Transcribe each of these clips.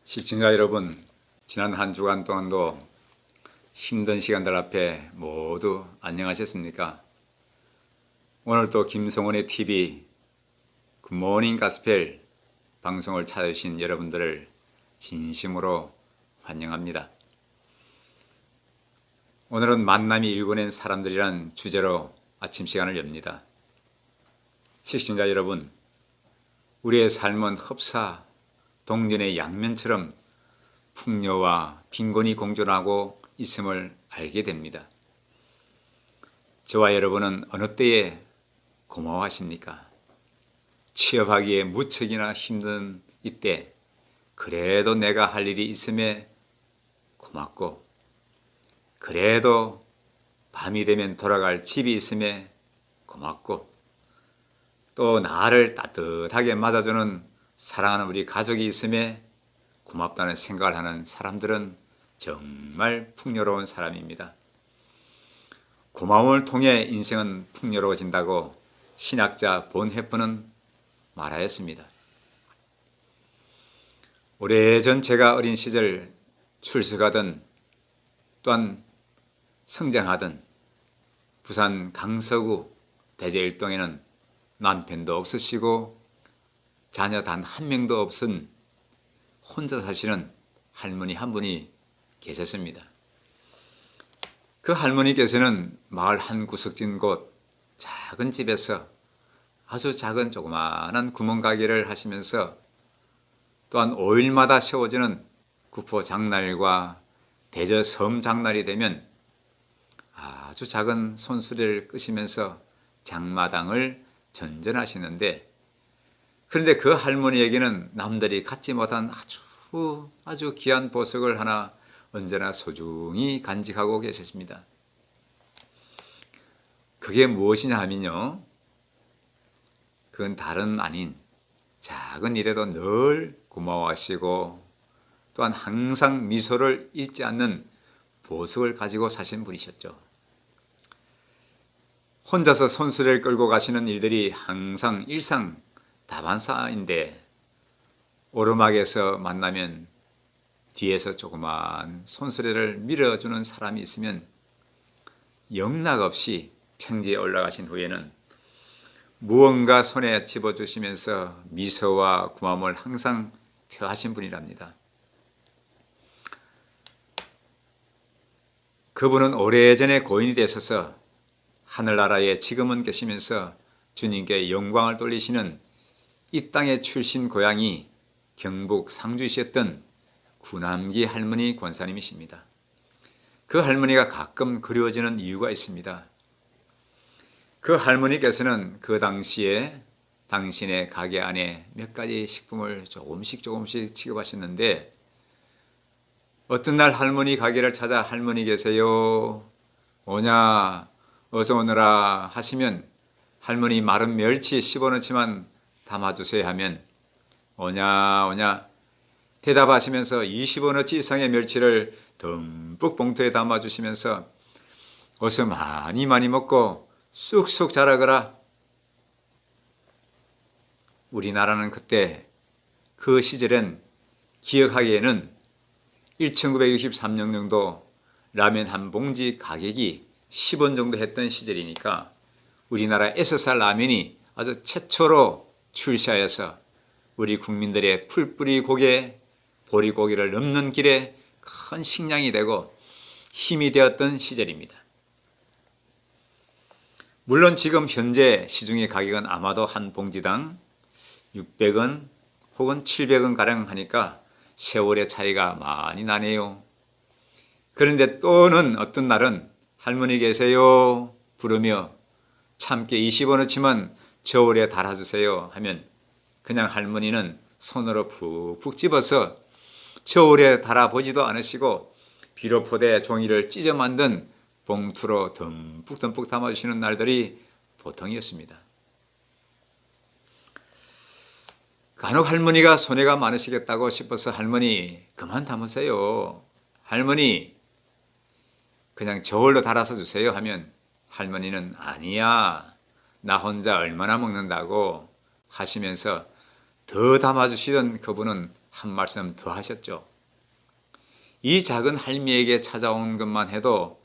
시청자 여러분, 지난 한 주간 동안도 힘든 시간들 앞에 모두 안녕하셨습니까? 오늘 또 김성원의 TV 굿모닝 가스펠 방송을 찾아주신 여러분들을 진심으로 환영합니다. 오늘은 만남이 일궈낸 사람들이란 주제로 아침 시간을 엽니다. 시청자 여러분, 우리의 삶은 흡사 동전의 양면처럼 풍요와 빈곤이 공존하고 있음을 알게 됩니다. 저와 여러분은 어느 때에 고마워하십니까? 취업하기에 무척이나 힘든 이때 그래도 내가 할 일이 있음에 고맙고, 그래도 밤이 되면 돌아갈 집이 있음에 고맙고, 또 나를 따뜻하게 맞아주는 사랑하는 우리 가족이 있음에 고맙다는 생각을 하는 사람들은 정말 풍요로운 사람입니다. 고마움을 통해 인생은 풍요로워진다고 신학자 본헤프는 말하였습니다. 오래전 제가 어린 시절 출석하던 또한 성장하던 부산 강서구 대제일동에는 남편도 없으시고 자녀 단 한 명도 없은 혼자 사시는 할머니 한 분이 계셨습니다. 그 할머니께서는 마을 한 구석진 곳 작은 집에서 아주 작은 조그마한 구멍가게를 하시면서 또한 5일마다 세워지는 구포 장날과 대저 섬 장날이 되면 아주 작은 손수레를 끄시면서 장마당을 전전하시는데, 그런데 그 할머니에게는 남들이 갖지 못한 아주 귀한 보석을 하나 언제나 소중히 간직하고 계셨습니다. 그게 무엇이냐 하면요, 그건 다른 아닌 작은 일에도 늘 고마워하시고 또한 항상 미소를 잃지 않는 보석을 가지고 사신 분이셨죠. 혼자서 손수레를 끌고 가시는 일들이 항상 일상 다반사인데, 오르막에서 만나면 뒤에서 조그만 손수레를 밀어주는 사람이 있으면 영락없이 평지에 올라가신 후에는 무언가 손에 집어주시면서 미소와 고마움을 항상 표하신 분이랍니다. 그분은 오래전에 고인이 되셔서 하늘나라에 지금은 계시면서 주님께 영광을 돌리시는 이 땅의 출신 고향이 경북 상주이셨던 구남기 할머니 권사님이십니다. 그 할머니가 가끔 그리워지는 이유가 있습니다. 그 할머니께서는 그 당시에 당신의 가게 안에 몇 가지 식품을 조금씩 취급하셨는데, 어떤 날 할머니 가게를 찾아 할머니 계세요? 오냐? 어서 오너라 하시면 할머니 마른 멸치 10원어치만 담아주세요 하면 오냐 대답하시면서 20원어치 이상의 멸치를 듬뿍 봉투에 담아주시면서 어서 많이 먹고 쑥쑥 자라거라. 우리나라는 그때 그 시절엔 기억하기에는 1963년 정도 라면 한 봉지 가격이 10원 정도 했던 시절이니까 우리나라 SSR 라면이 아주 최초로 출시하여서 우리 국민들의 풀뿌리 고개, 보리고기를 넘는 길에 큰 식량이 되고 힘이 되었던 시절입니다. 물론 지금 현재 시중의 가격은 아마도 한 봉지당 600원 혹은 700원 가량 하니까 세월의 차이가 많이 나네요. 그런데 또는 어떤 날은 할머니 계세요 부르며 참깨 20원어치만 저울에 달아주세요 하면 그냥 할머니는 손으로 푹푹 집어서 저울에 달아보지도 않으시고 비료포대 종이를 찢어 만든 봉투로 듬뿍 담아주시는 날들이 보통이었습니다. 간혹 할머니가 손해가 많으시겠다고 싶어서 할머니 그만 담으세요, 할머니 그냥 저울로 달아서 주세요 하면 할머니는 아니야, 나 혼자 얼마나 먹는다고 하시면서 더 담아주시던 그분은 한 말씀 더 하셨죠. 이 작은 할미에게 찾아온 것만 해도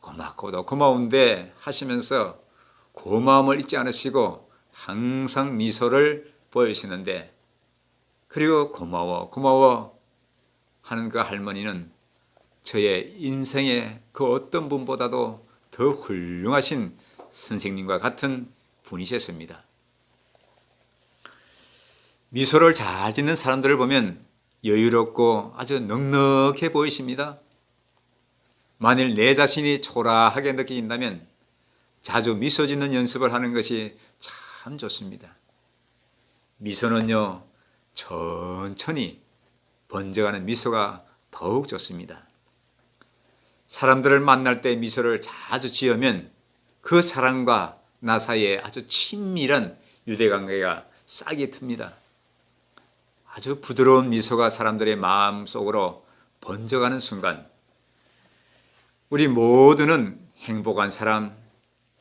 고맙고도 고마운데 하시면서 고마움을 잊지 않으시고 항상 미소를 보이시는데, 그리고 고마워 하는 그 할머니는 저의 인생의 그 어떤 분보다도 더 훌륭하신 선생님과 같은 분이셨습니다. 미소를 잘 짓는 사람들을 보면 여유롭고 아주 넉넉해 보이십니다. 만일 내 자신이 초라하게 느껴진다면 자주 미소 짓는 연습을 하는 것이 참 좋습니다. 미소는요, 천천히 번져가는 미소가 더욱 좋습니다. 사람들을 만날 때 미소를 자주 지으면 그 사람과 나 사이에 아주 친밀한 유대관계가 싹이 틉니다. 아주 부드러운 미소가 사람들의 마음속으로 번져가는 순간 우리 모두는 행복한 사람,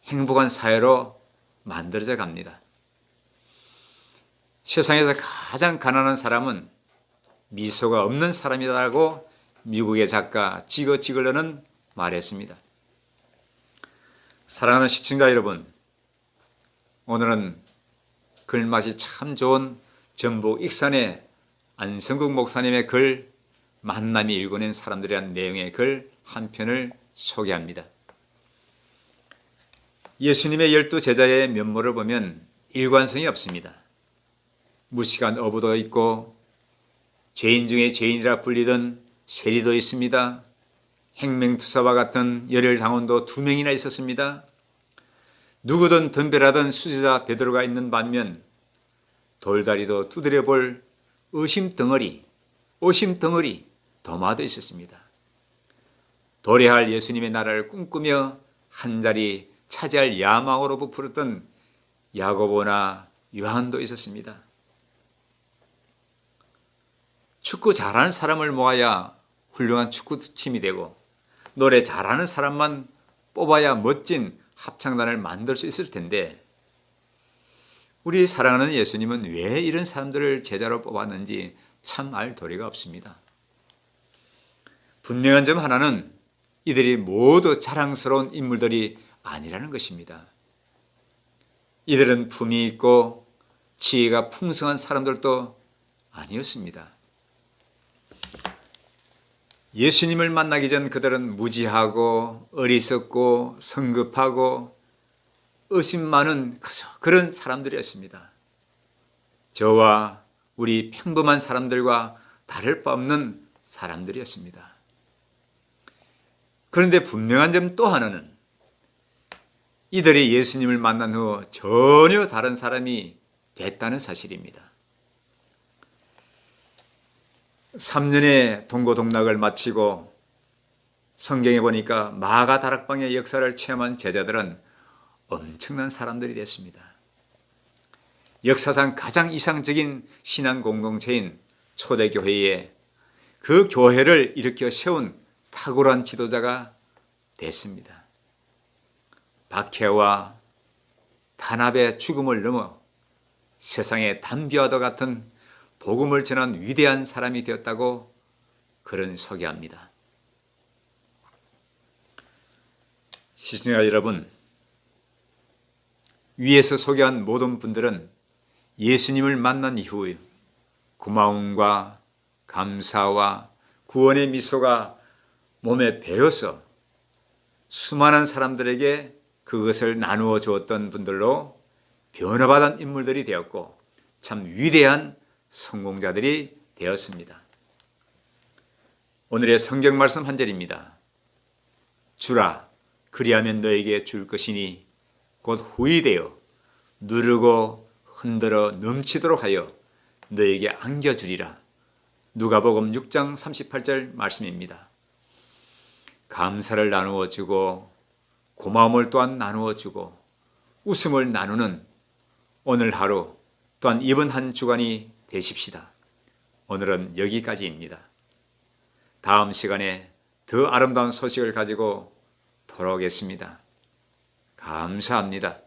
행복한 사회로 만들어져 갑니다. 세상에서 가장 가난한 사람은 미소가 없는 사람이라고 미국의 작가 지거 지글러는 말했습니다. 사랑하는 시청자 여러분, 오늘은 글맛이 참 좋은 전북 익산의 안성국 목사님의 글 만남이 읽어낸 사람들이란 내용의 글 한 편을 소개합니다. 예수님의 12 제자의 면모를 보면 일관성이 없습니다. 무식한 어부도 있고 죄인 중에 죄인이라 불리던 세리도 있습니다. 행맹투사와 같은 열혈당원도 2명이나 있었습니다. 누구든 덤벼라던 수제자 베드로가 있는 반면 돌다리도 두드려 볼 의심덩어리 도마도 있었습니다. 도래할 예수님의 나라를 꿈꾸며 한자리 차지할 야망으로 부풀었던 야고보나 요한도 있었습니다. 축구 잘하는 사람을 모아야 훌륭한 축구팀이 되고 노래 잘하는 사람만 뽑아야 멋진 합창단을 만들 수 있을 텐데, 우리 사랑하는 예수님은 왜 이런 사람들을 제자로 뽑았는지 참 알 도리가 없습니다. 분명한 점 하나는 이들이 모두 자랑스러운 인물들이 아니라는 것입니다. 이들은 품이 있고 지혜가 풍성한 사람들도 아니었습니다. 예수님을 만나기 전 그들은 무지하고 어리석고 성급하고 의심 많은 그런 사람들이었습니다. 저와 우리 평범한 사람들과 다를 바 없는 사람들이었습니다. 그런데 분명한 점 또 하나는 이들이 예수님을 만난 후 전혀 다른 사람이 됐다는 사실입니다. 3년의 동고동락을 마치고 성경에 보니까 마가 다락방의 역사를 체험한 제자들은 엄청난 사람들이 됐습니다. 역사상 가장 이상적인 신앙 공동체인 초대교회에 그 교회를 일으켜 세운 탁월한 지도자가 됐습니다. 박해와 탄압의 죽음을 넘어 세상의 담비와도 같은 복음을 전한 위대한 사람이 되었다고 그런 소개합니다. 시청자 여러분, 위에서 소개한 모든 분들은 예수님을 만난 이후 고마움과 감사와 구원의 미소가 몸에 배어서 수많은 사람들에게 그것을 나누어 주었던 분들로 변화받은 인물들이 되었고 참 위대한 성공자들이 되었습니다. 오늘의 성경 말씀 한 절입니다. 주라, 그리하면 너에게 줄 것이니 곧 후히되어 누르고 흔들어 넘치도록 하여 너에게 안겨주리라. 누가복음 6장 38절 말씀입니다. 감사를 나누어 주고 고마움을 또한 나누어 주고 웃음을 나누는 오늘 하루 또한 이번 한 주간이 되십시다. 오늘은 여기까지입니다. 다음 시간에 더 아름다운 소식을 가지고 돌아오겠습니다. 감사합니다.